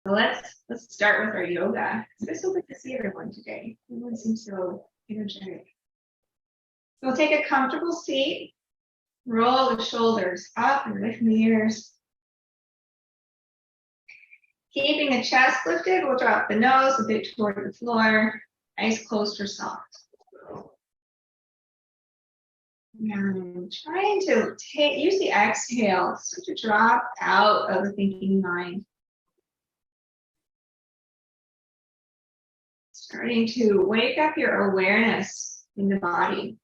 let's start with our yoga. It's so good to see everyone today. Everyone seems so energetic. So we'll take a comfortable seat, roll the shoulders up and lift the ears. Keeping the chest lifted, we'll drop the nose a bit toward the floor, eyes closed or soft. And trying to use the exhale to drop out of the thinking mind. Starting to wake up your awareness in the body.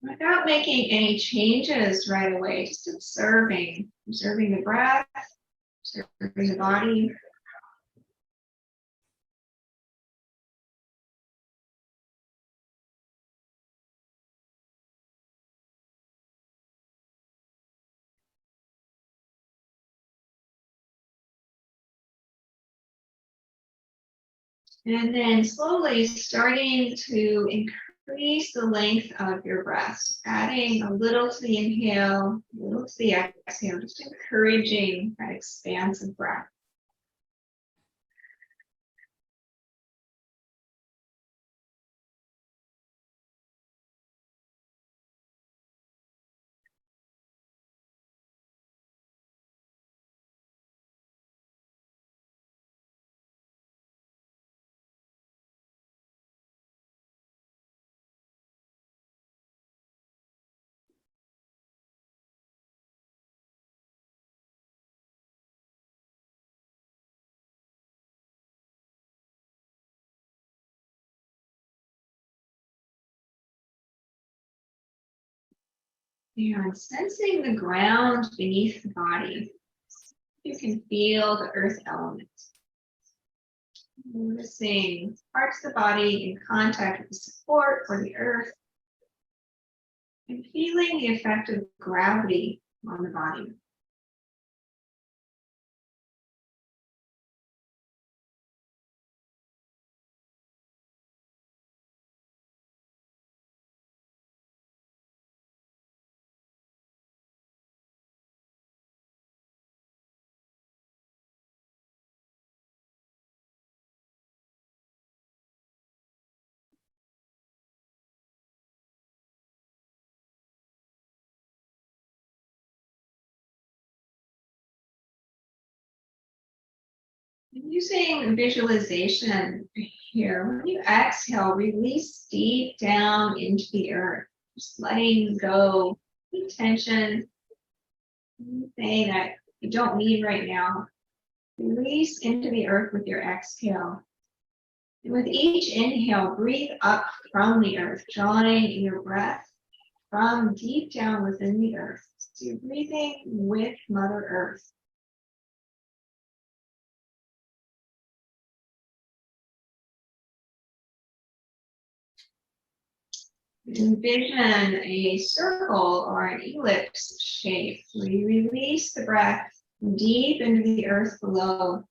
Without making any changes right away, just observing the breath, observing the body. And then slowly starting to increase the length of your breath, adding a little to the inhale, a little to the exhale, just encouraging that expansive breath. And sensing the ground beneath the body. You can feel the earth element. Noticing parts of the body in contact with the support or the earth. And feeling the effect of gravity on the body. Using visualization here, when you exhale, release deep down into the earth, just letting go any tension, anything that you don't need right now. Release into the earth with your exhale. And with each inhale, breathe up from the earth, drawing your breath from deep down within the earth. So you're breathing with Mother Earth. Envision a circle or an ellipse shape where you release the breath deep into the earth below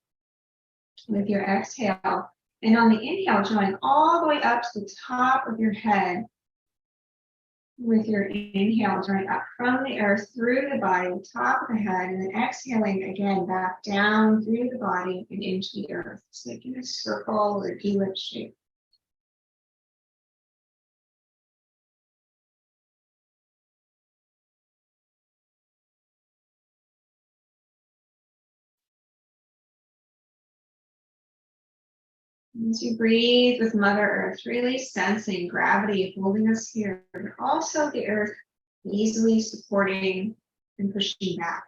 with your exhale. And on the inhale, drawing all the way up to the top of your head with your inhale, drawing up from the earth through the body, the top of the head, and then exhaling again back down through the body and into the earth. So making a circle or ellipse shape. As you breathe with Mother Earth, really sensing gravity holding us here, but also the earth easily supporting and pushing back.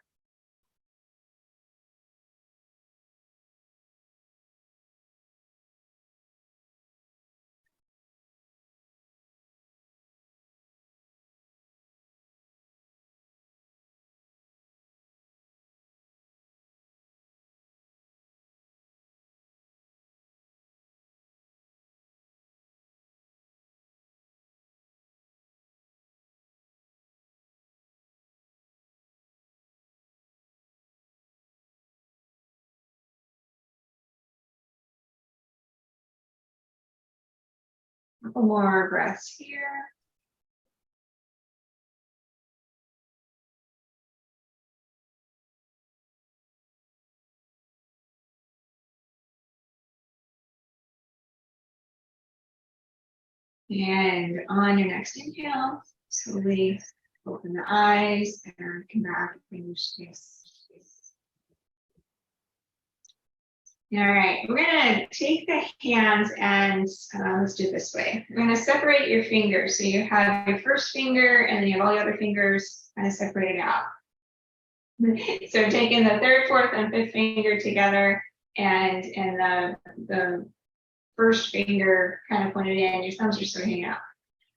A couple more breaths here. And on your next inhale, slowly open the eyes and come back in your space. All right, we're gonna take the hands and let's do it this way. We're gonna separate your fingers. So you have your first finger and then you have all the other fingers kind of separated out. So taking the third, fourth, and fifth finger together and the first finger kind of pointed in, your thumbs are still hanging out.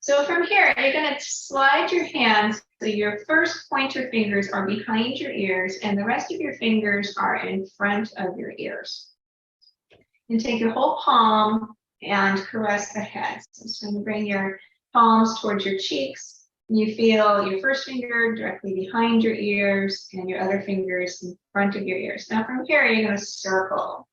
So from here, you're gonna slide your hands so your first pointer fingers are behind your ears and the rest of your fingers are in front of your ears. And take your whole palm and caress the head. So it's going to bring your palms towards your cheeks. You feel your first finger directly behind your ears and your other fingers in front of your ears. Now from here, you're going to circle.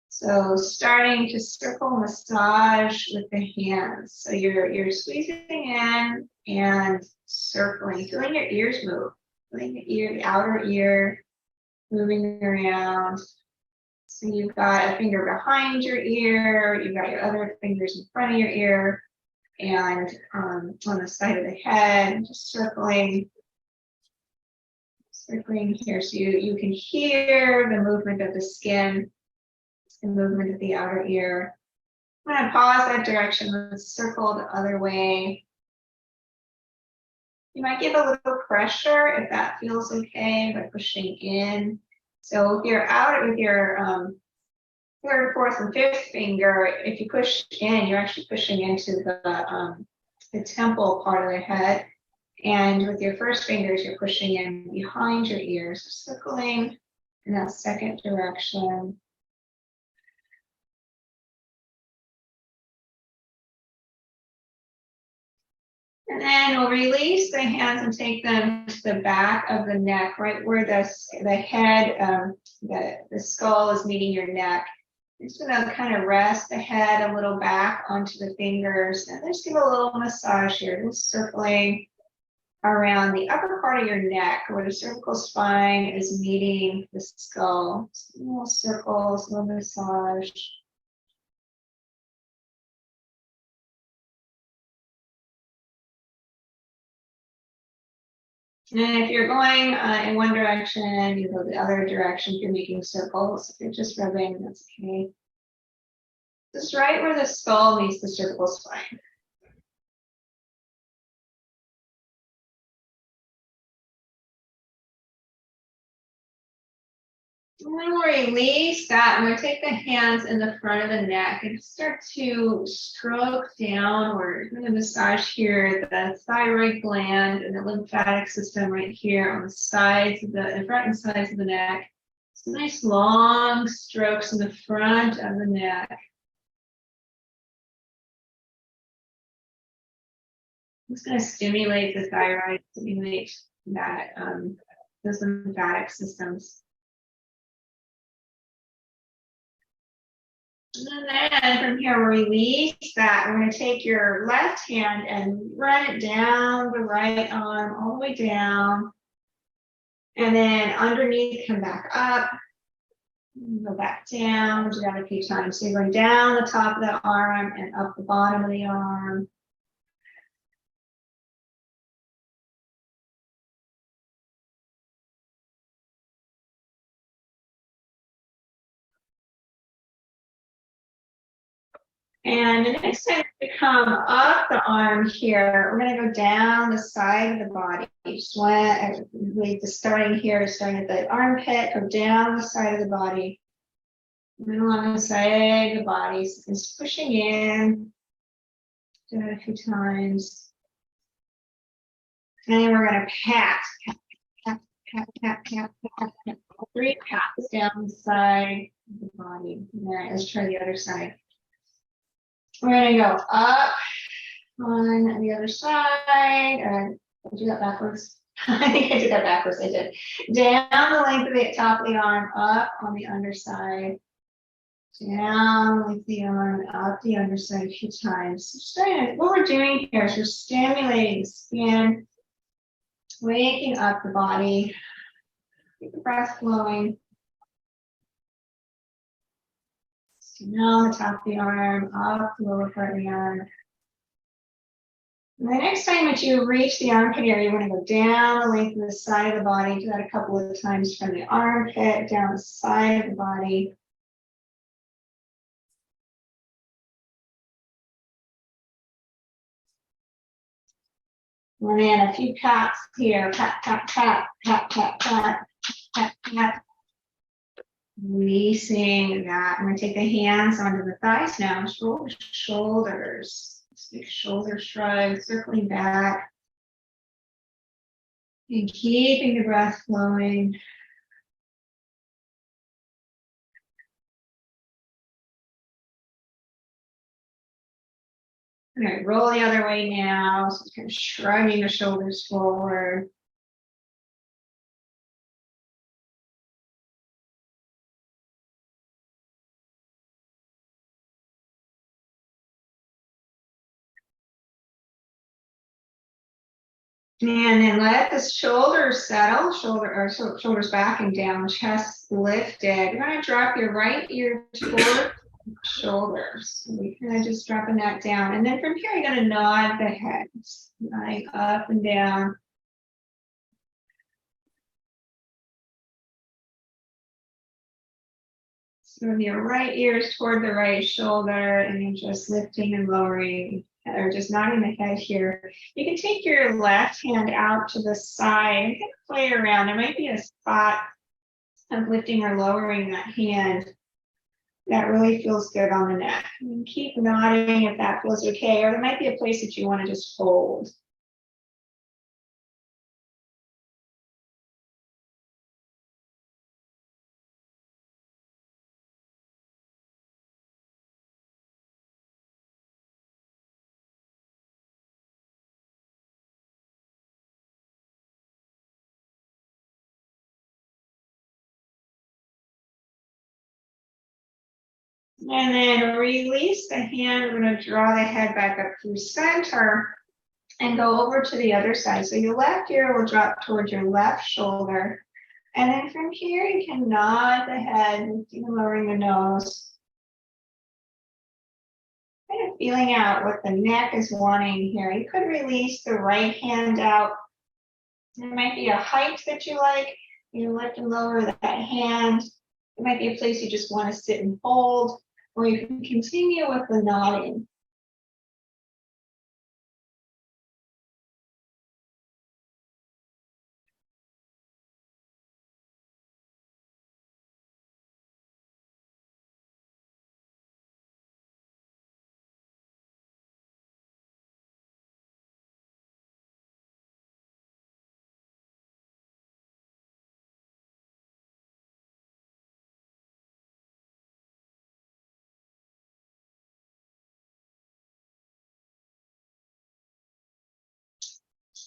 So starting to circle, massage with the hands. So you're squeezing in and circling, feeling your ears move, feeling the ear, the outer ear moving around. So you've got a finger behind your ear, you've got your other fingers in front of your ear, and on the side of the head, just circling here so you can hear the movement of the skin, the movement of the outer ear. I'm going to pause that direction, let's circle the other way. You might give a little pressure if that feels okay by pushing in. So if you're out with your third, fourth, and fifth finger, if you push in, you're actually pushing into the temple part of the head. And with your first fingers, you're pushing in behind your ears, circling in that second direction. And then we'll release the hands and take them to the back of the neck, right where the head, the skull is meeting your neck. Just gonna kind of rest the head a little back onto the fingers and just give a little massage here, just circling around the upper part of your neck where the cervical spine is meeting the skull. So little circles, little massage. And if you're going in one direction, you go the other direction. If you're making circles, if you're just rubbing, that's okay. Just right where the skull meets the cervical spine. And then we'll release that. I'm going to take the hands in the front of the neck and start to stroke downward. I'm going to massage here the thyroid gland and the lymphatic system right here on the sides of the front and sides of the neck. Some nice long strokes in the front of the neck. I'm just going to stimulate the thyroid, stimulate that those lymphatic systems. And then from here, we'll release that. We're going to take your left hand and run it down the right arm, all the way down. And then underneath, come back up. Go back down, do that a few times. So you're going down the top of the arm and up the bottom of the arm. And the next time we come up the arm here, we're going to go down the side of the body. You just want to leave the starting here, starting at the armpit, go down the side of the body. And then along the side of the body, so just pushing in. Do it a few times. And then we're going to pat, pat, pat, pat, pat, pat, pat, pat. 3 pats down the side of the body. All right, let's try the other side. We're going to go up on the other side. I'll do that backwards. I think I did that backwards. I did. Down the length of the top of the arm, up on the underside. Down the length of the arm, up the underside a few times. What we're doing here is we're stimulating the skin, waking up the body. Keep the breath flowing. Down the top of the arm, up the lower part of the arm. And the next time that you reach the armpit area, you want to go down the length of the side of the body. Do that a couple of times from the armpit down the side of the body. And then a few pats here. Pat, pat, pat, pat, pat, pat, pat, pat. Releasing that. I'm going to take the hands onto the thighs now. Shoulders. Big shoulder shrug, circling back. And keeping the breath flowing. All right, roll the other way now. So kind of shrugging the shoulders forward. And then let the shoulders settle, shoulders back and down, chest lifted. You're going to drop your right ear toward shoulders. So we kind of just dropping that down. And then from here, you're going to nod the head, nodding up and down. So your right ear is toward the right shoulder, and you're just lifting and lowering, or just nodding the head here. You can take your left hand out to the side and kind of play around. There might be a spot of lifting or lowering that hand that really feels good on the neck. And keep nodding if that feels okay, or there might be a place that you want to just hold. And then release the hand. We're going to draw the head back up through center and go over to the other side. So your left ear will drop towards your left shoulder. And then from here, you can nod the head, lowering the nose. Kind of feeling out what the neck is wanting here. You could release the right hand out. There might be a height that you like. You lift and lower that hand. It might be a place you just want to sit and hold, or you can continue with the nodding.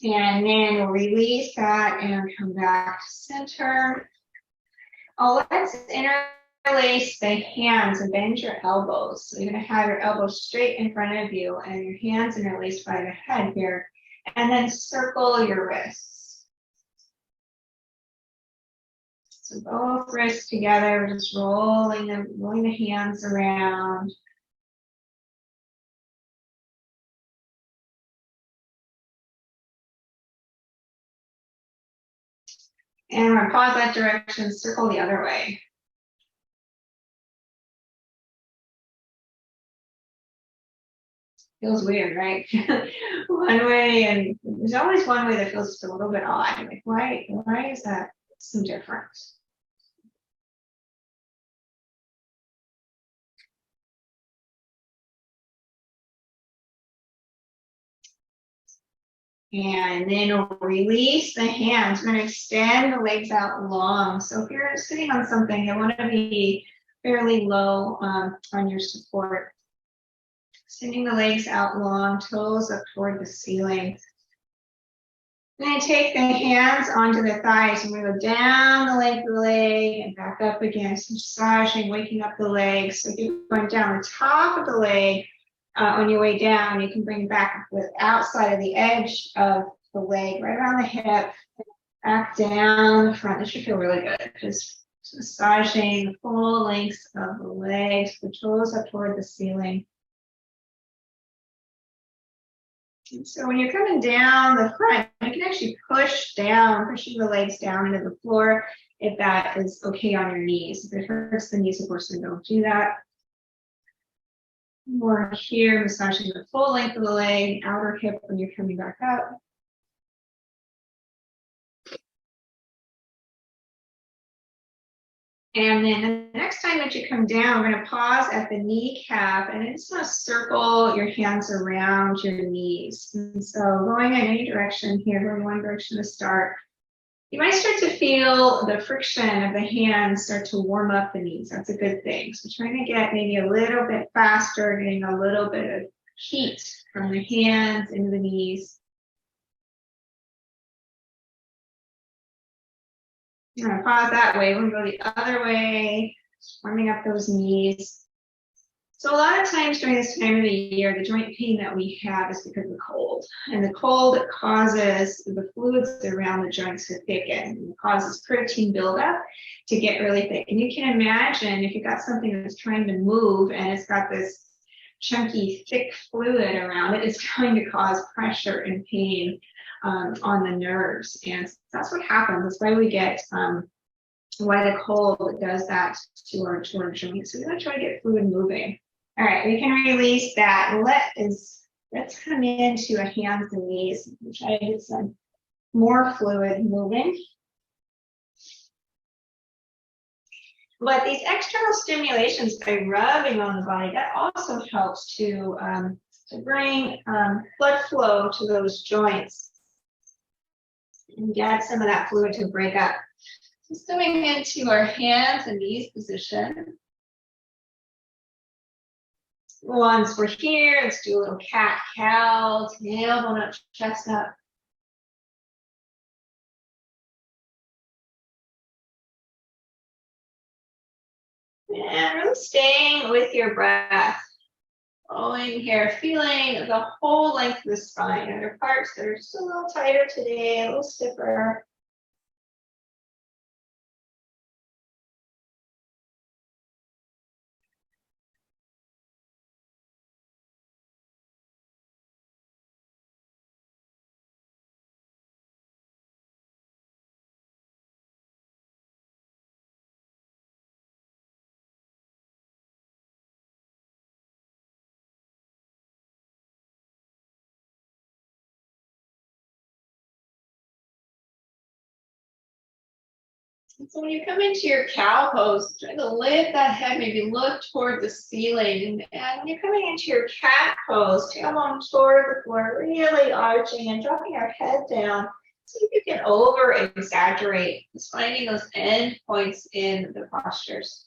And then we'll release that and come back to center. Oh, let's interlace the hands and bend your elbows. So you're going to have your elbows straight in front of you and your hands interlaced by the head here. And then circle your wrists. So both wrists together, just rolling the hands around. And we're going to pause that direction, circle the other way. Feels weird, right? One way, and there's always one way that feels just a little bit odd. Like, why is that so different? And then we'll release the hands. We're going to extend the legs out long. So if you're sitting on something, you want to be fairly low on your support. Extending the legs out long, toes up toward the ceiling. Then take the hands onto the thighs and we go down the length of the leg and back up again. So massaging, waking up the legs. So if you're going down the top of the leg, on your way down, you can bring it back with outside of the edge of the leg, right around the hip, back down the front. This should feel really good. Just massaging the full length of the legs, the toes up toward the ceiling. And so when you're coming down the front, you can actually push down, pushing the legs down into the floor if that is okay on your knees. If it hurts the knees, of course, then don't do that. More here, massaging the full length of the leg, outer hip when you're coming back up. And then the next time that you come down, we're going to pause at the kneecap and it's going to circle your hands around your knees. And so going in any direction here, going one direction to start, you might start to feel the friction of the hands start to warm up the knees. That's a good thing. So trying to get maybe a little bit faster, getting a little bit of heat from the hands into the knees. I'm going to pause that way. We're going to go the other way, warming up those knees. So a lot of times during this time of the year, the joint pain that we have is because of the cold. And the cold causes the fluids around the joints to thicken. It causes protein buildup to get really thick. And you can imagine if you've got something that's trying to move and it's got this chunky, thick fluid around it, it's going to cause pressure and pain on the nerves. And that's what happens. That's why we get why the cold does that to our joints. So we're going to try to get fluid moving. All right, we can release that. Let's come into a hands and knees and try to get some more fluid moving. But these external stimulations by rubbing on the body, that also helps to bring blood flow to those joints and get some of that fluid to break up. Just coming into our hands and knees position. Once we're here, let's do a little cat-cow, tailbone up, chest up. And really staying with your breath. Flowing here, feeling the whole length of the spine. There are parts that are just a little tighter today, a little stiffer. So when you come into your cow pose, try to lift that head, maybe look toward the ceiling. And when you're coming into your cat pose, tailbone toward the floor, really arching and dropping our head down. See if you can over exaggerate, just finding those end points in the postures.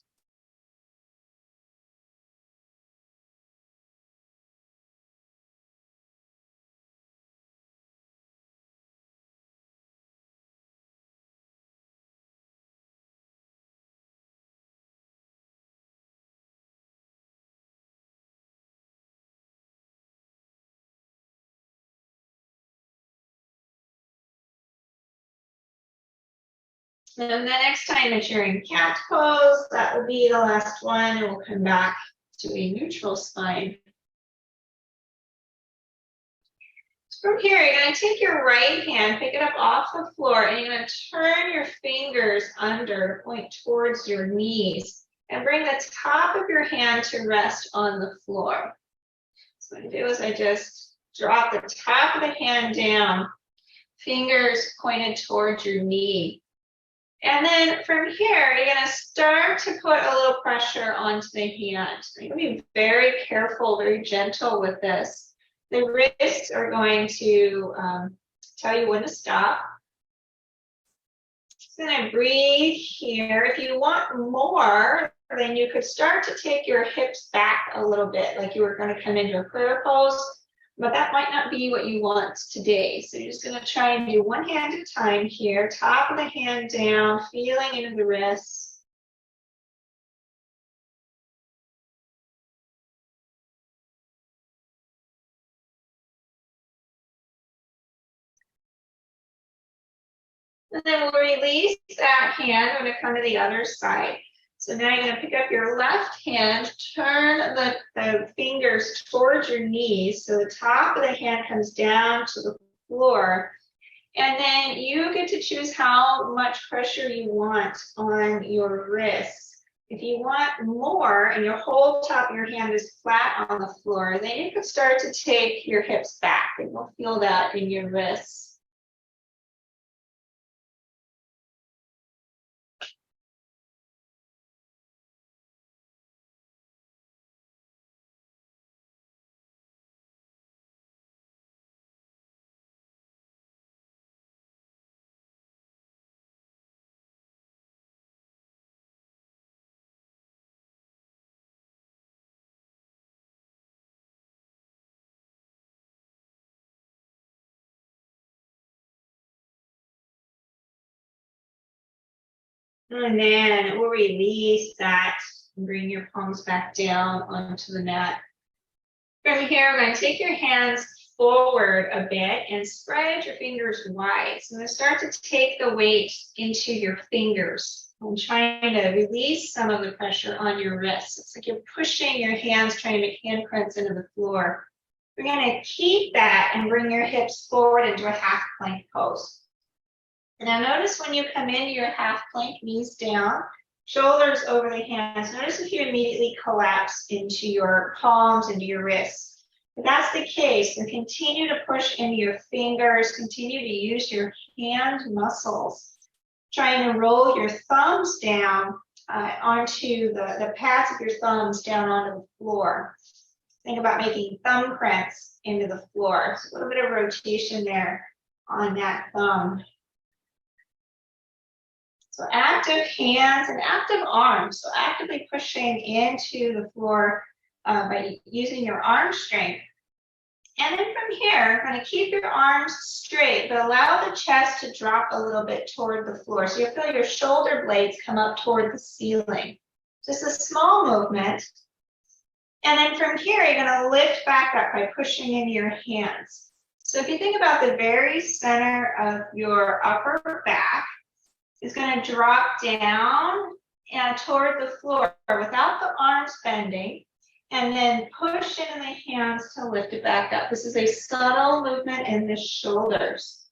And the next time that you're in cat pose, that will be the last one, and we'll come back to a neutral spine. From here, you're going to take your right hand, pick it up off the floor, and you're going to turn your fingers under, point towards your knees, and bring the top of your hand to rest on the floor. So what I do is I just drop the top of the hand down, fingers pointed towards your knee. And then from here, you're going to start to put a little pressure onto the hand. So you're going to be very careful, very gentle with this. The wrists are going to tell you when to stop. Just going to breathe here. If you want more, then you could start to take your hips back a little bit, like you were going to come into a prayer pose, but that might not be what you want today. So you're just going to try and do one hand at a time here, top of the hand down, feeling into the wrists. And then we'll release that hand when we come to the other side. So now you're going to pick up your left hand, turn the fingers towards your knees. So the top of the hand comes down to the floor. And then you get to choose how much pressure you want on your wrists. If you want more and your whole top of your hand is flat on the floor, then you can start to take your hips back and you'll feel that in your wrists. And then we'll release that and bring your palms back down onto the mat. From here, we're going to take your hands forward a bit and spread your fingers wide. So I'm going to start to take the weight into your fingers. I'm trying to release some of the pressure on your wrists. It's like you're pushing your hands, trying to make handprints into the floor. We're going to keep that and bring your hips forward into a half plank pose. Now notice when you come into your half plank, knees down, shoulders over the hands. Notice if you immediately collapse into your palms, into your wrists. If that's the case, then continue to push into your fingers, continue to use your hand muscles. Trying to roll your thumbs down onto the pads of your thumbs down onto the floor. Think about making thumbprints into the floor. So a little bit of rotation there on that thumb. So active hands and active arms. So actively pushing into the floor by using your arm strength. And then from here, going to keep your arms straight, but allow the chest to drop a little bit toward the floor. So you'll feel your shoulder blades come up toward the ceiling. Just a small movement. And then from here, you're going to lift back up by pushing into your hands. So if you think about the very center of your upper back, is going to drop down and toward the floor without the arms bending, and then push into the hands to lift it back up. This is a subtle movement in the shoulders.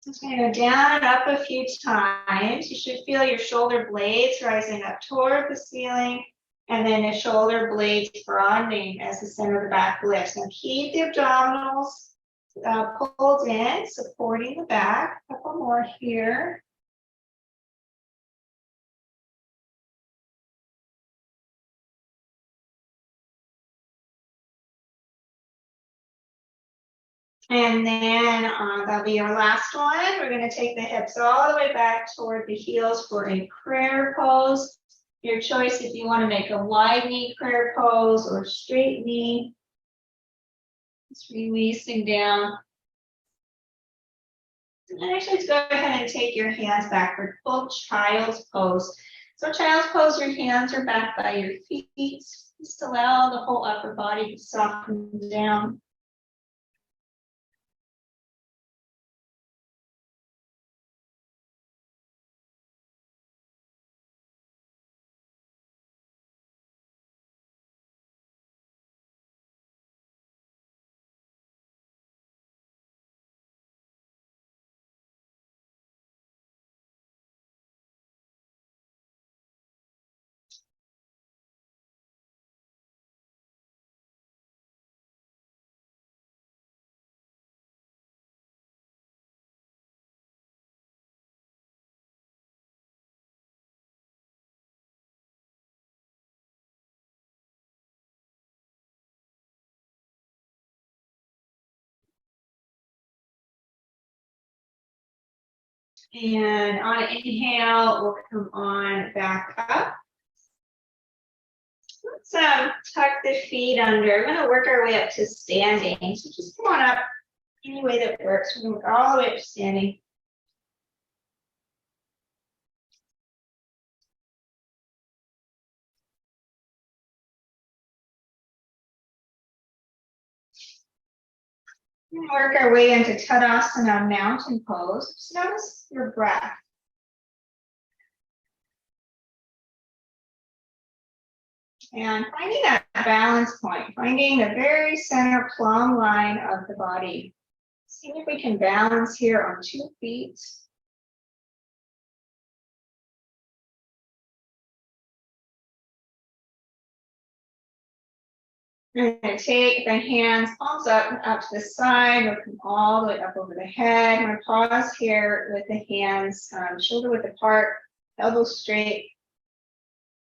Just going to go down and up a few times. You should feel your shoulder blades rising up toward the ceiling, and then the shoulder blades broadening as the center of the back lifts. Now keep the abdominals pulled in, supporting the back. A couple more here. And then that'll be our last one. We're going to take the hips all the way back toward the heels for a prayer pose. Your choice if you want to make a wide knee prayer pose or straight knee. Just releasing down. And actually, let's go ahead and take your hands backward. Full child's pose. So child's pose, your hands are back by your feet. Just allow the whole upper body to soften down. And on an inhale, we'll come on back up. Let's tuck the feet under. We're going to work our way up to standing. So just come on up any way that works. We're going to work all the way up to standing. We're going to work our way into Tadasana mountain pose. Just notice your breath. And finding that balance point, finding the very center plumb line of the body. Seeing if we can balance here on 2 feet. I'm going to take the hands, palms up, out to the side, we'll come all the way up over the head. I'm going to pause here with the hands shoulder width apart, elbows straight.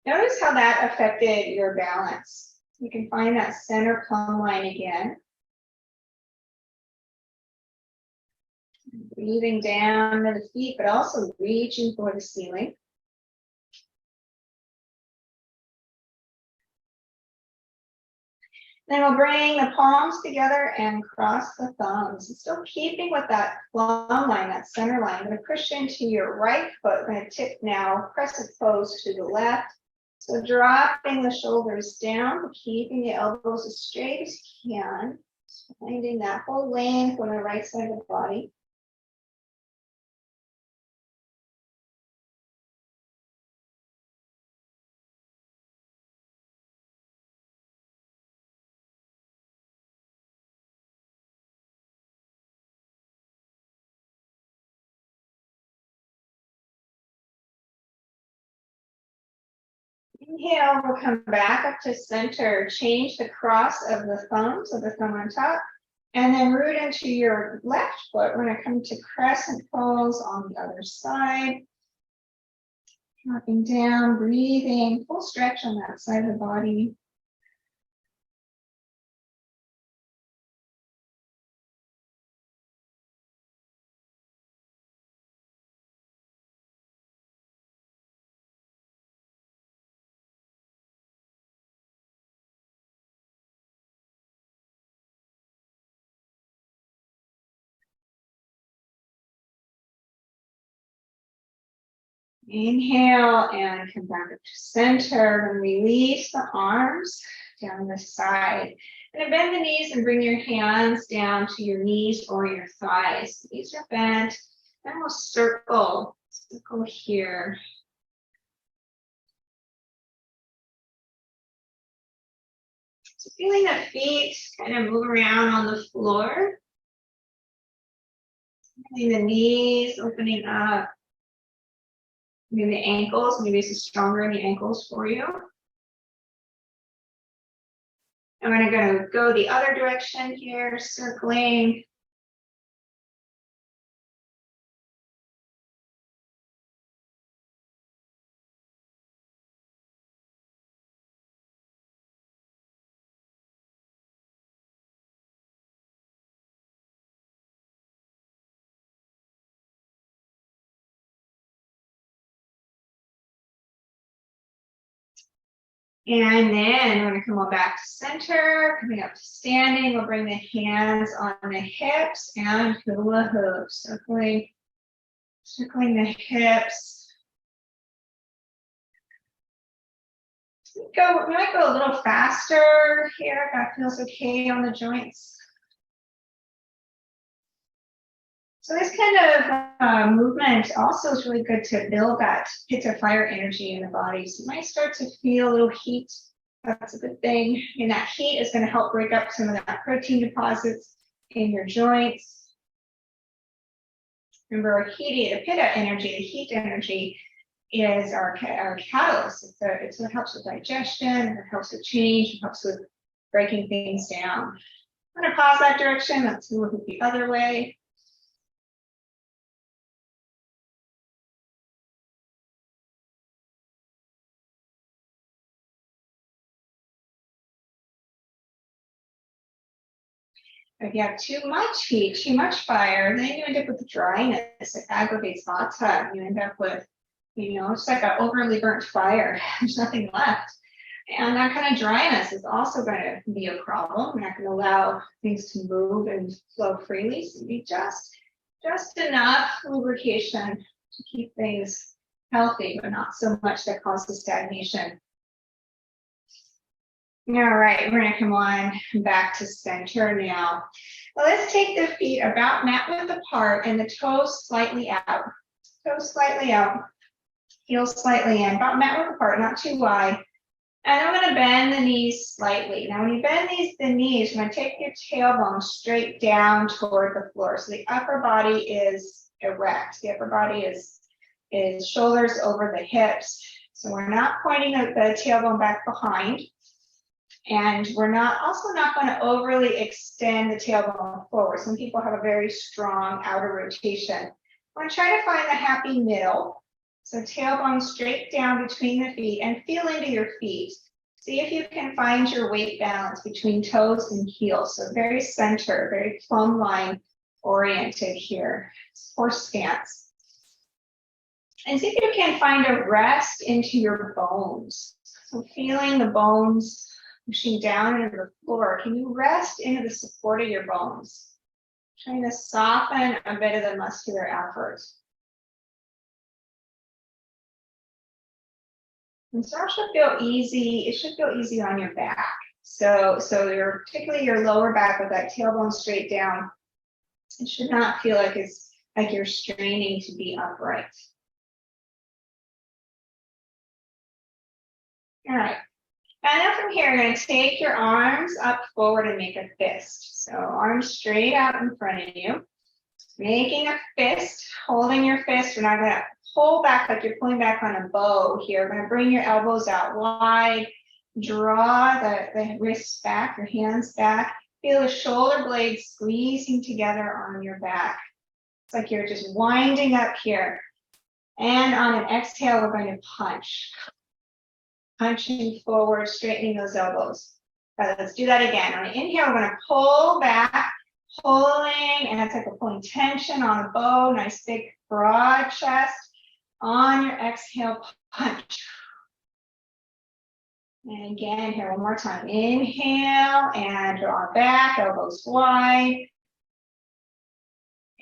Notice how that affected your balance. You can find that center plumb line again. Breathing down to the feet, but also reaching for the ceiling. Then we'll bring the palms together and cross the thumbs. Still keeping with that plumb line, that center line. I'm going to push into your right foot. I'm going to tip now, crescent pose to the left. So dropping the shoulders down, keeping the elbows as straight as you can. Finding that whole length on the right side of the body. Inhale, we'll come back up to center. Change the cross of the thumbs, of the thumb on top, and then root into your left foot. We're going to come to crescent pose on the other side. Dropping down, breathing, full stretch on that side of the body. Inhale and come back up to center and release the arms down the side. And bend the knees and bring your hands down to your knees or your thighs. Knees are bent. And we'll circle here. So feeling the feet kind of move around on the floor. Feeling the knees opening up. Maybe the ankles, maybe this is stronger in the ankles for you. I'm going to go the other direction here, circling. And then we're going to come on back to center, coming up to standing. We'll bring the hands on the hips and hula hoop, circling the hips. We might go a little faster here if that feels okay on the joints. So this kind of movement also is really good to build that pitta fire energy in the body. So you might start to feel a little heat. That's a good thing. And that heat is going to help break up some of that protein deposits in your joints. Remember, the pitta energy, the heat energy, is our catalyst. It's what helps with digestion, it helps with change, it helps with breaking things down. I'm going to pause that direction. Let's look at the other way. If you have too much heat, too much fire, then you end up with dryness. It aggravates vata. You end up with, it's like an overly burnt fire. There's nothing left. And that kind of dryness is also going to be a problem. We're not going to allow things to move and flow freely. So you need just enough lubrication to keep things healthy, but not so much that causes stagnation. All right, we're going to come on back to center now. Well, let's take the feet about mat width apart and the toes slightly out. Toes slightly out, heels slightly in, about mat width apart, not too wide. And I'm going to bend the knees slightly. Now, when you bend the knees, you're going to take your tailbone straight down toward the floor. So the upper body is erect. The upper body is shoulders over the hips. So we're not pointing the tailbone back behind. And we're also not going to overly extend the tailbone forward. Some people have a very strong outer rotation. We're going to try to find the happy middle. So tailbone straight down between the feet and feel into your feet. See if you can find your weight balance between toes and heels. So very center, very plumb line oriented here. Horse stance. And see if you can find a rest into your bones. So feeling the bones pushing down into the floor. Can you rest into the support of your bones? Trying to soften a bit of the muscular effort. And so it should feel easy. It should feel easy on your back. So particularly your lower back with that tailbone straight down. It should not feel like it's like you're straining to be upright. All right. And now from here, you're going to take your arms up forward and make a fist. So arms straight out in front of you. Making a fist, holding your fist. We're not going to pull back like you're pulling back on a bow here. We're going to bring your elbows out wide. Draw the wrists back, your hands back. Feel the shoulder blades squeezing together on your back. It's like you're just winding up here. And on an exhale, we're going to punch. Punching forward, straightening those elbows. All right, let's do that again. On an inhale, we're going to pull back. Pulling, and it's like we're pulling tension on a bow, nice big broad chest. On your exhale, punch. And again, here one more time. Inhale and draw back, elbows wide.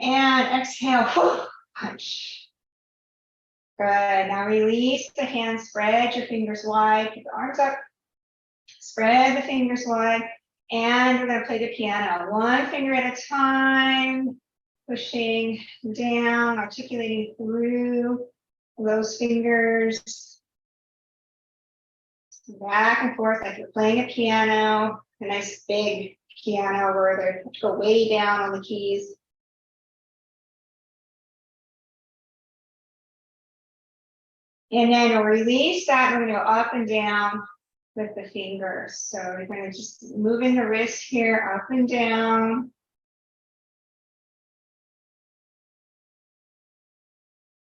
And exhale, punch. Good. Now release the hands, spread your fingers wide, keep the arms up. Spread the fingers wide. And we're going to play the piano, one finger at a time, pushing down, articulating through those fingers. Back and forth like you're playing a piano, a nice big piano where they go way down on the keys. And then we'll release that, and we're going to go up and down with the fingers. So we're going to just moving the wrist here up and down.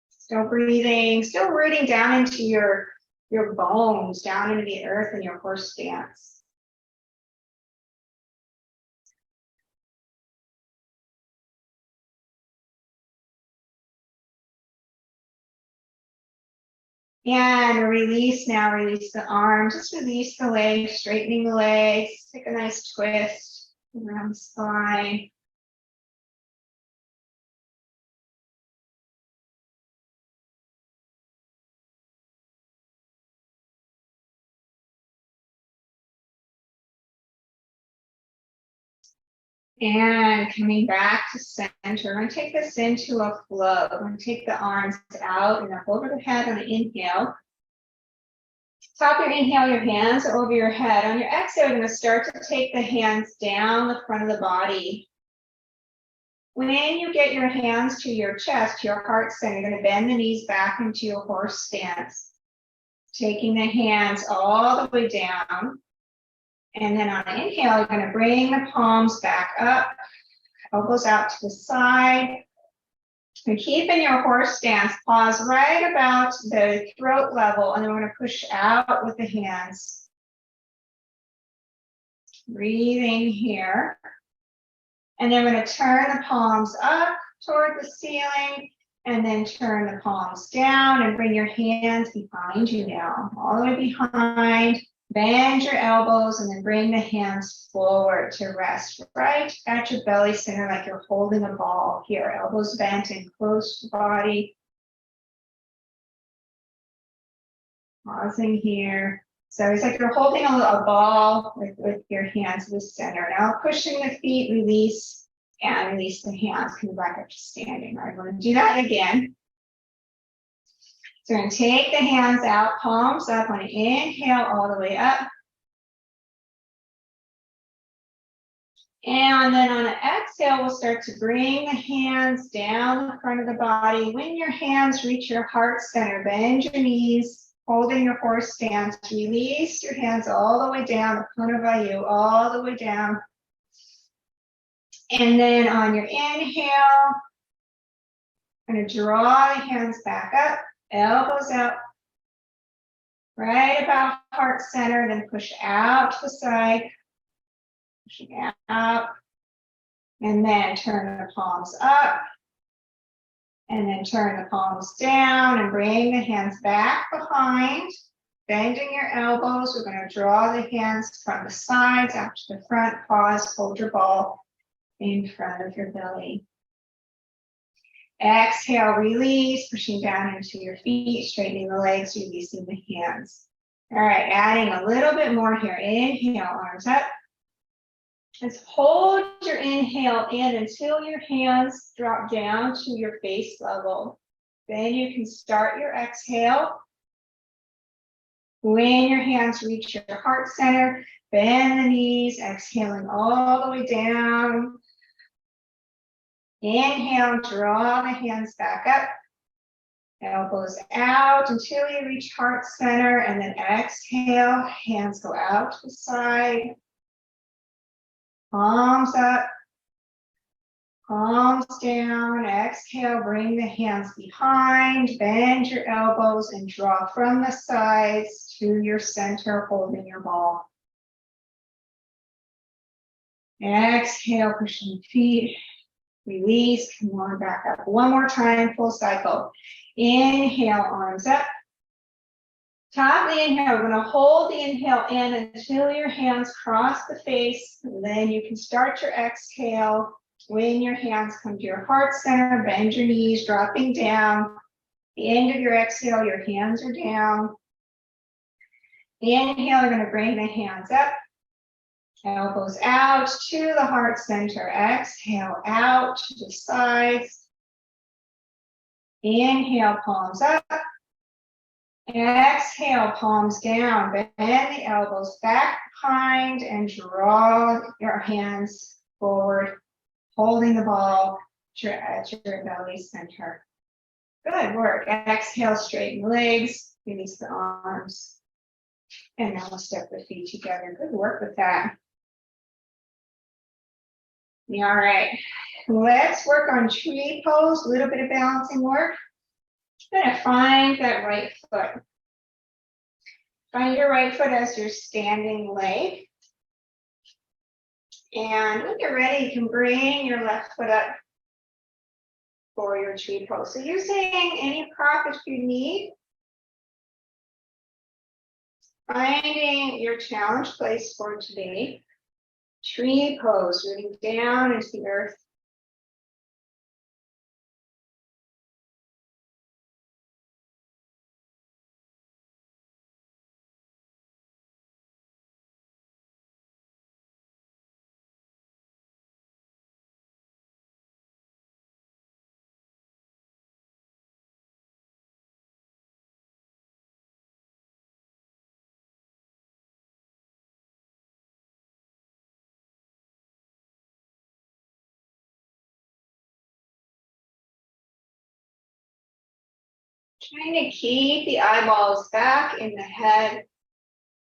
Still breathing, still rooting down into your bones, down into the earth in your horse stance. And release now, release the arms, just release the legs, straightening the legs, take a nice twist around the spine. And coming back to center, we're going to take this into a flow. We're going to take the arms out and up over the head on the inhale. Top your inhale, your hands over your head. On your exhale, you're going to start to take the hands down the front of the body. When you get your hands to your chest, your heart center, you're going to bend the knees back into your horse stance. Taking the hands all the way down. And then on an inhale, you're going to bring the palms back up, elbows out to the side. And keep in your horse stance, pause right about the throat level, and then we're going to push out with the hands. Breathing here. And then we're going to turn the palms up toward the ceiling, and then turn the palms down and bring your hands behind you now, all the way behind. Bend your elbows and then bring the hands forward to rest right at your belly center like you're holding a ball here. Elbows bent and close to the body. Pausing here. So it's like you're holding a ball with your hands to the center. Now pushing the feet, release, and release the hands. Come back up to standing. All right, we're going to do that again. So we're going to take the hands out, palms up on an inhale all the way up. And then on an exhale, we'll start to bring the hands down the front of the body. When your hands reach your heart center, bend your knees, holding your horse stance. Release your hands all the way down, the Pranavayu, all the way down. And then on your inhale, I'm going to draw the hands back up, elbows out, right about heart center, then push out to the side. Pushing out, and then turn the palms up, and then turn the palms down, and bring the hands back behind, bending your elbows. We're going to draw the hands from the sides out to the front. Pause, hold your ball in front of your belly. Exhale, release, pushing down into your feet, straightening the legs, releasing the hands. All right, adding a little bit more here. Inhale, arms up. Just hold your inhale in until your hands drop down to your face level. Then you can start your exhale. When your hands reach your heart center, bend the knees, exhaling all the way down. Inhale, draw the hands back up. Elbows out until you reach heart center, and then exhale, hands go out to the side. Palms up, palms down. Exhale, bring the hands behind, bend your elbows and draw from the sides to your center, holding your ball. Exhale, pushing feet, release, come on back up. One more time, full cycle. Inhale, arms up. Top of the inhale, we're going to hold the inhale in until your hands cross the face. And then you can start your exhale. When your hands come to your heart center, bend your knees, dropping down. The end of your exhale, your hands are down. Inhale, you're going to bring the hands up. Elbows out to the heart center. Exhale, out to the sides. Inhale, palms up. Exhale, palms down, bend the elbows back behind and draw your hands forward, holding the ball at your belly center. Good work. Exhale, straighten the legs, release the arms, and now we'll step the feet together. Good work with that. All right, let's work on tree pose, a little bit of balancing work. I'm going to find that right foot. Find your right foot as your standing leg. And when you're ready, you can bring your left foot up for your tree pose. So using any prop if you need. Finding your challenge place for today. Tree pose, rooting down into the earth. Trying to keep the eyeballs back in the head,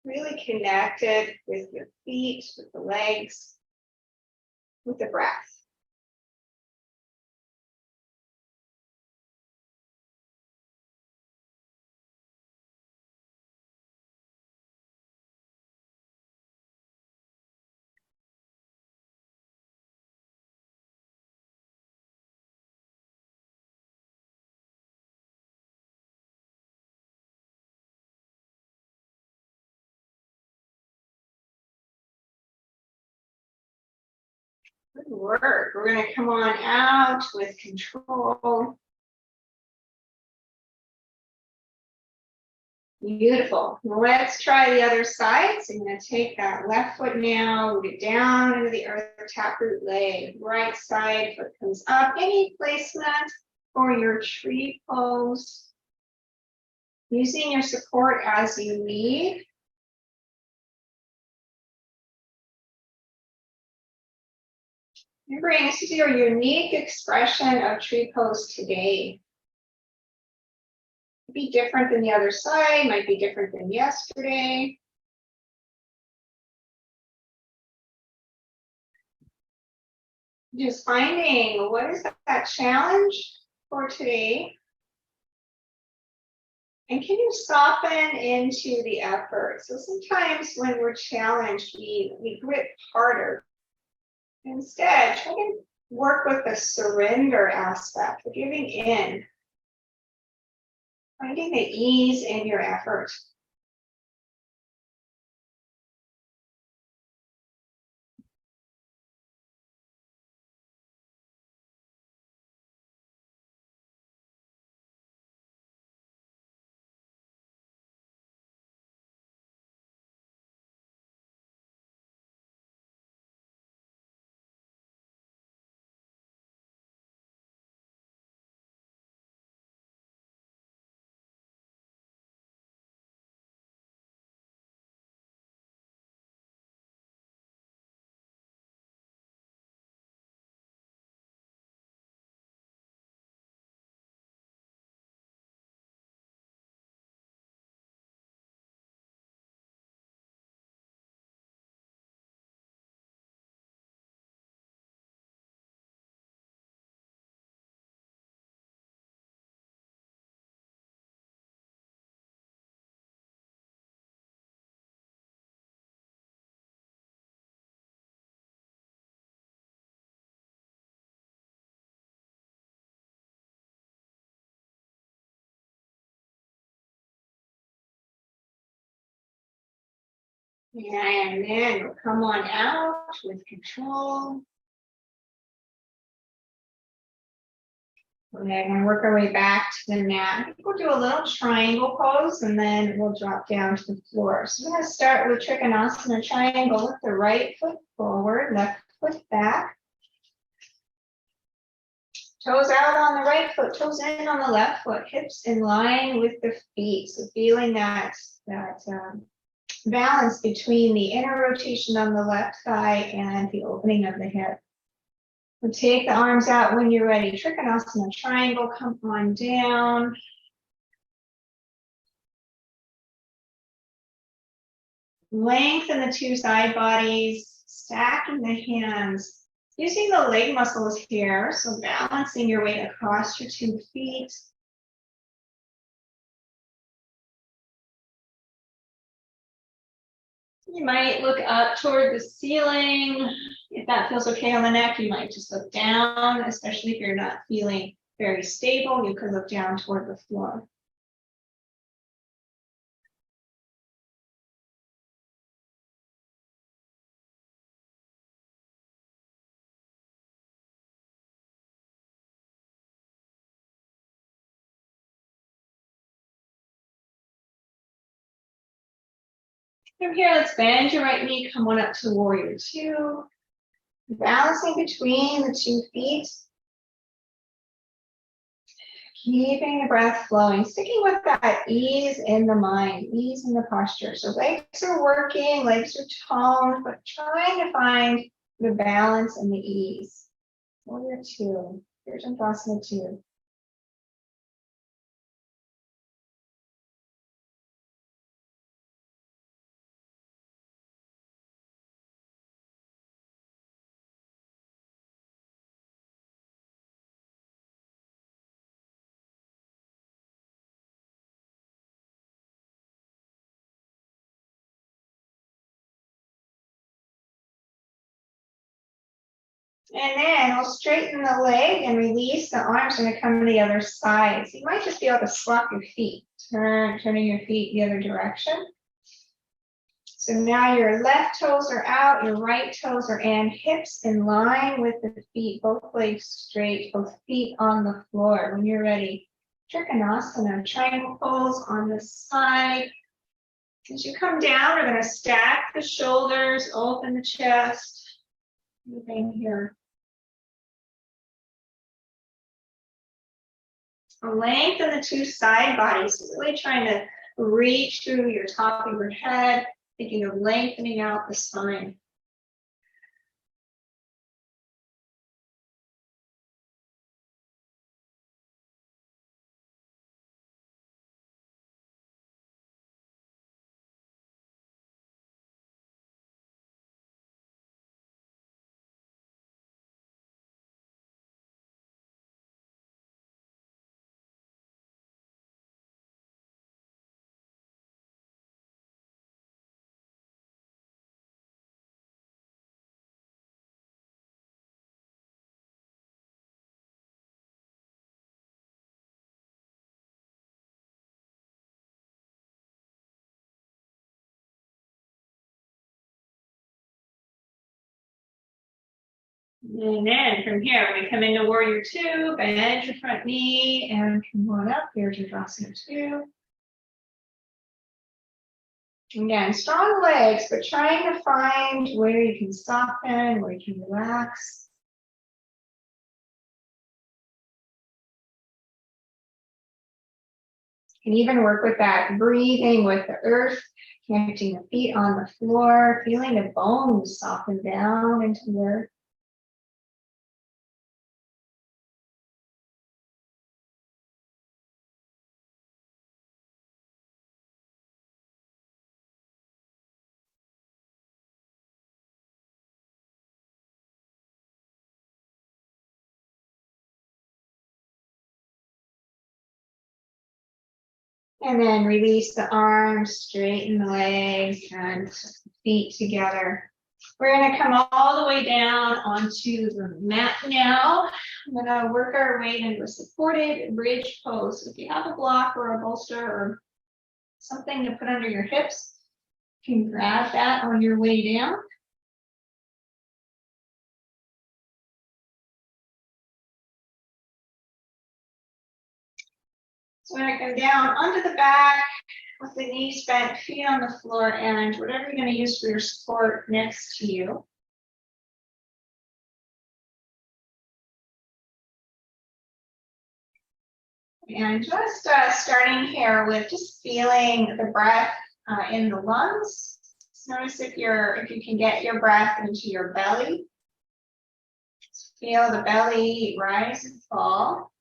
really connected with your feet, with the legs, with the breath. Good work. We're going to come on out with control. Beautiful. Let's try the other side. So I'm going to take that left foot now, root it down into the earth, taproot leg. Right side foot comes up. Any placement for your tree pose. Using your support as you lead. Remembering this is your unique expression of tree pose today. Might be different than the other side, might be different than yesterday. Just finding what is that challenge for today. And can you soften into the effort? So sometimes when we're challenged, we grip harder. Instead, try to work with the surrender aspect, the giving in, finding the ease in your effort. And then we'll come on out with control. We're going to work our way back to the mat. I think we'll do a little triangle pose and then we'll drop down to the floor. So we're going to start with Trikonasana triangle with the right foot forward, left foot back. Toes out on the right foot, toes in on the left foot, hips in line with the feet. So feeling that balance between the inner rotation on the left thigh and the opening of the hip. We'll take the arms out when you're ready. Trikonasana triangle, come on down. Lengthen the two side bodies, stacking the hands. Using the leg muscles here, so balancing your weight across your 2 feet. You might look up toward the ceiling. If that feels okay on the neck, you might just look down, especially if you're not feeling very stable, you could look down toward the floor. From here, let's bend your right knee, come on up to warrior 2. Balancing between the 2 feet. Keeping the breath flowing, sticking with that ease in the mind, ease in the posture. So legs are working, legs are toned, but trying to find the balance and the ease. Warrior 2, here's Virjasana 2. And then we'll straighten the leg and release the arms. Going to come to the other side. So you might just be able to swap your feet, turning your feet the other direction. So now your left toes are out, your right toes are in, hips in line with the feet, both legs straight, both feet on the floor. When you're ready, Trikonasana, triangle pose on the side. As you come down, we're going to stack the shoulders, open the chest. Moving here. Lengthen the two side bodies, so really trying to reach through your top of your head, thinking of lengthening out the spine. And then from here, we come into warrior two, bend your front knee and come on up. Here's your Virasana two. Again, strong legs, but trying to find where you can soften, where you can relax. You can even work with that breathing with the earth, connecting the feet on the floor, feeling the bones soften down into the earth. And then release the arms, straighten the legs and feet together. We're going to come all the way down onto the mat now. I'm going to work our way into a supported bridge pose. If you have a block or a bolster or something to put under your hips, you can grab that on your way down. So we're going to come down onto the back with the knees bent, feet on the floor, and whatever you're going to use for your support next to you. And just starting here with just feeling the breath in the lungs. Just notice if you can get your breath into your belly. Just feel the belly rise and fall.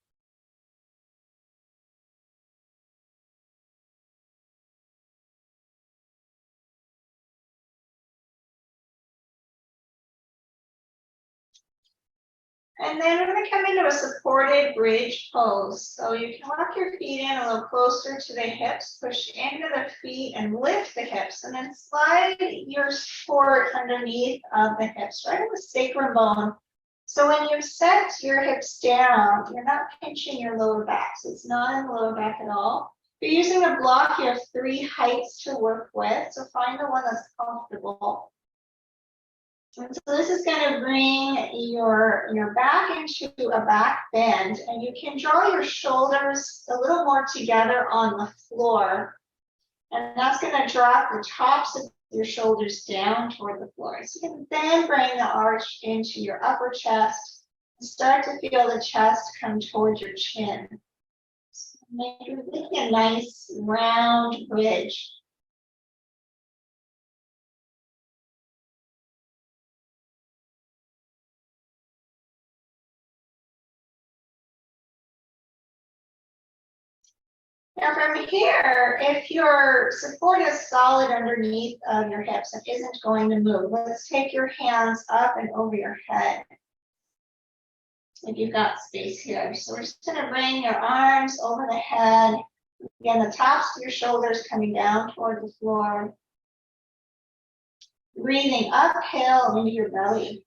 And then we're going to come into a supported bridge pose. So you can walk your feet in a little closer to the hips, push into the feet and lift the hips, and then slide your support underneath of the hips, right in the sacrum bone. So when you set your hips down, you're not pinching your lower back. So it's not in the lower back at all. If you're using a block, you have 3 heights to work with. So find the one that's comfortable. And so this is going to bring your back into a back bend, and you can draw your shoulders a little more together on the floor. And that's going to drop the tops of your shoulders down toward the floor. So you can then bring the arch into your upper chest and start to feel the chest come towards your chin. So make a nice round bridge. Now from here, if your support is solid underneath of your hips and isn't going to move, let's take your hands up and over your head. If you've got space here. So we're just going to bring your arms over the head. Again, the tops of your shoulders coming down toward the floor. Breathing uphill into your belly.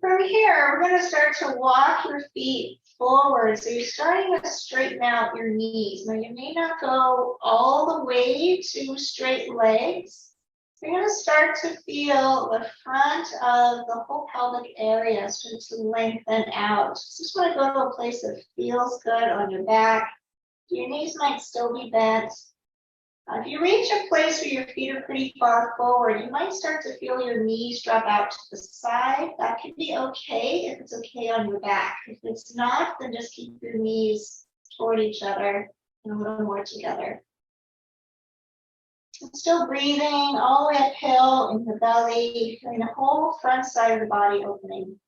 From here, we're going to start to walk your feet forward. So you're starting to straighten out your knees. Now you may not go all the way to straight legs. You're going to start to feel the front of the whole pelvic area start to lengthen out. Just want to go to a place that feels good on your back. Your knees might still be bent. If you reach a place where your feet are pretty far forward, you might start to feel your knees drop out to the side. That could be okay if it's okay on your back. If it's not, then just keep your knees toward each other and a little more together. Still breathing all the way uphill in the belly, feeling the whole front side of the body opening.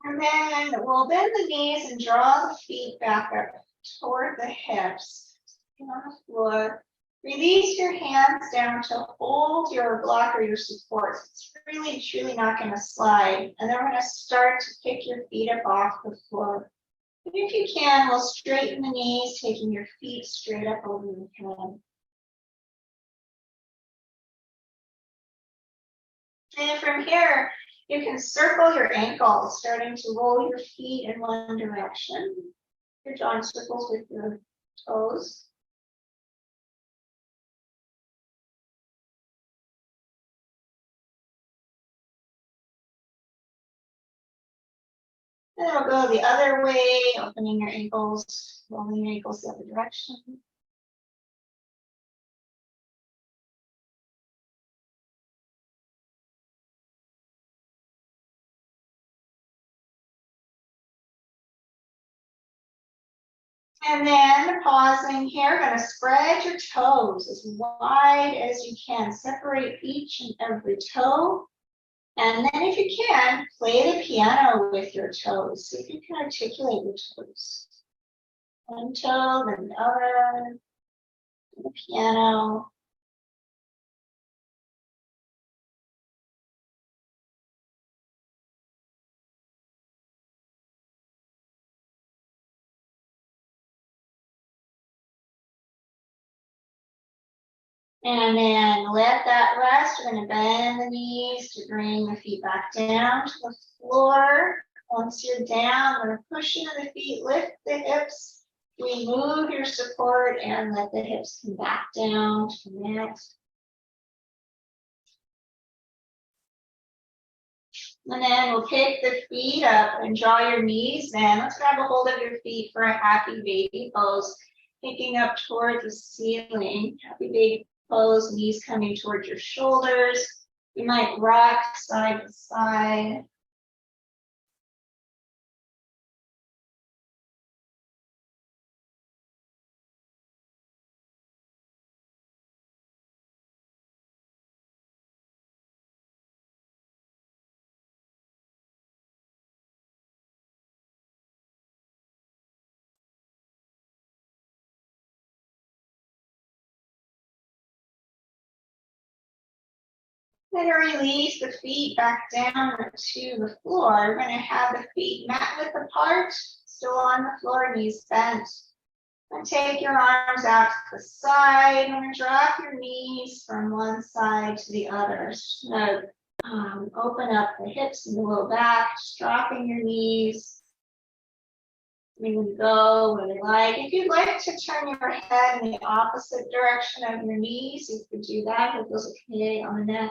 And then we'll bend the knees and draw the feet back up toward the hips. On the floor. Release your hands down to hold your block or your support. It's really, truly not going to slide. And then we're going to start to pick your feet up off the floor. And if you can, we'll straighten the knees, taking your feet straight up over your head. And from here, you can circle your ankles, starting to roll your feet in one direction. You're drawing circles with your toes. And then we'll go the other way, opening your ankles, rolling your ankles the other direction. And then pausing here, going to spread your toes as wide as you can. Separate each and every toe. And then if you can, play the piano with your toes. See if you can articulate your toes. One toe, then the other. The piano. And then let that rest. We're going to bend the knees to bring the feet back down to the floor. Once you're down, we're going to push into the feet, lift the hips, remove your support, and let the hips come back down to the mat. And then we'll pick the feet up and draw your knees in. Let's grab a hold of your feet for a happy baby pose, picking up towards the ceiling. Happy baby pose, knees coming towards your shoulders. You might rock side to side. Then release the feet back down to the floor. We're going to have the feet mat width apart, still on the floor, knees bent. And take your arms out to the side. I'm going to drop your knees from one side to the other. So, open up the hips and the low back, just dropping your knees. You can go where you like. If you'd like to turn your head in the opposite direction of your knees, you could do that. It feels okay on the neck.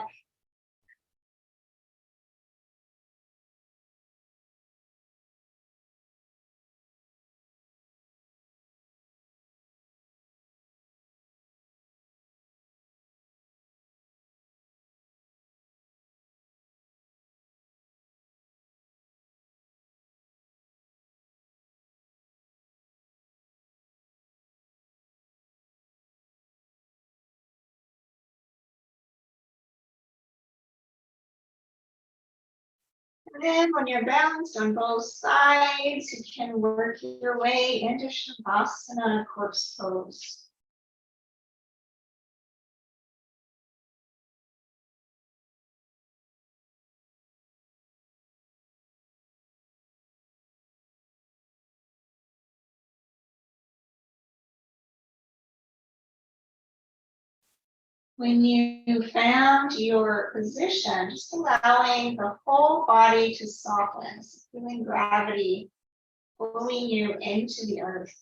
And then when you're balanced on both sides, you can work your way into Shavasana, corpse pose. When you found your position, just allowing the whole body to soften, feeling gravity pulling you into the earth.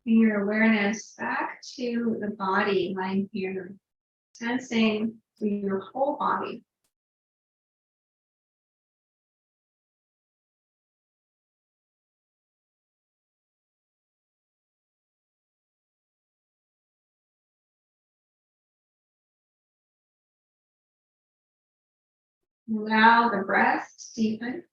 Bring your awareness back to the body lying here, sensing through your whole body. Allow the breath to deepen.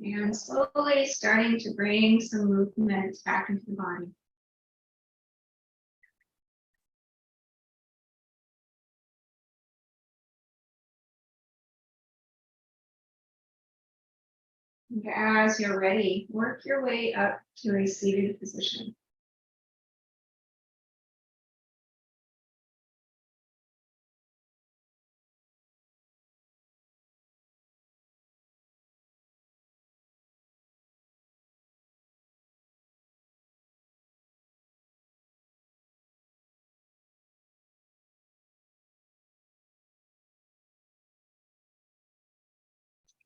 And slowly starting to bring some movement back into the body. And as you're ready, work your way up to a seated position.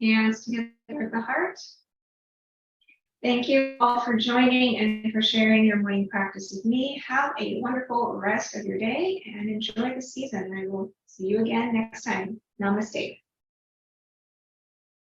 Hands together at the heart. Thank you all for joining and for sharing your morning practice with me. Have a wonderful rest of your day and enjoy the season. I will see you again next time. Namaste.